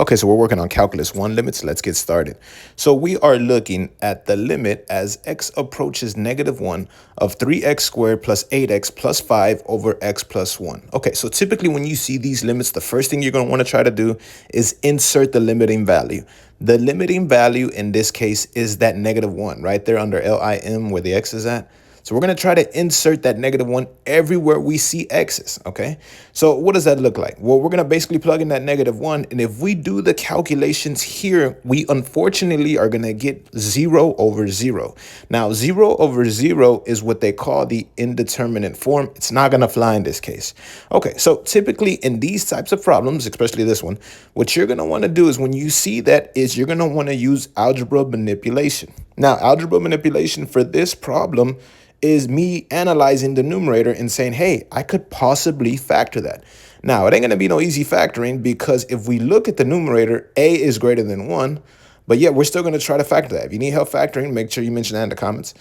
Okay, so we're working on calculus 1 limits. Let's get started. So we are looking at the limit as x approaches -1 of 3x squared plus 8x plus 5 over x plus 1. Okay, so typically when you see these limits, the first thing you're going to want to try to do is insert the limiting value. The limiting value in this case is that -1 right there under LIM where the x is at. So we're going to try to insert that -1 everywhere we see x's, okay? So what does that look like? Well, we're going to basically plug in that -1, and if we do the calculations here, we unfortunately are going to get 0 over 0. Now, 0 over 0 is what they call the indeterminate form. It's not going to fly in this case. Okay, so typically in these types of problems, especially this one, what you're going to want to do is when you see that is you're going to want to use algebra manipulation. Now, algebra manipulation for this problem is me analyzing the numerator and saying, hey, I could possibly factor that. Now, it ain't going to be no easy factoring because if we look at the numerator, a is greater than 1. But yeah, we're still going to try to factor that. If you need help factoring, make sure you mention that in the comments.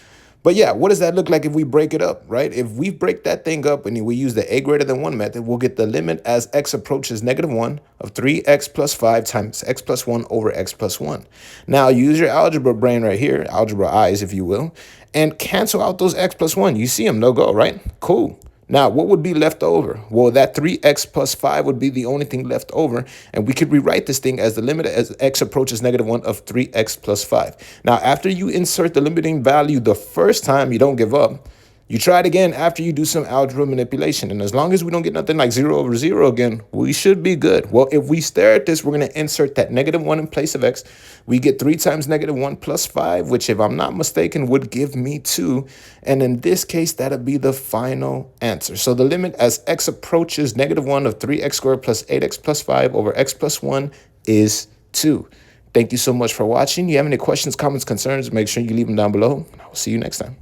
But yeah, what does that look like if we break it up, right? If we break that thing up and we use the a greater than 1 method, we'll get the limit as x approaches -1 of 3x plus 5 times x plus 1 over x plus 1. Now, use your algebra brain right here, algebra eyes, if you will, and cancel out those x plus 1. You see them, no go, right? Cool. Now, what would be left over? Well, that 3x plus 5 would be the only thing left over, and we could rewrite this thing as the limit as x approaches -1 of 3x plus 5. Now, after you insert the limiting value the first time, you don't give up. You try it again after you do some algebra manipulation, and as long as we don't get nothing like 0 over 0 again, we should be good. Well, if we stare at this, we're going to insert that -1 in place of x. We get 3 times -1 plus 5, which, if I'm not mistaken, would give me 2. And in this case, that'll be the final answer. So the limit as x approaches -1 of 3x squared plus 8x plus 5 over x plus 1 is 2. Thank you so much for watching. If you have any questions, comments, concerns, make sure you leave them down below. And I will see you next time.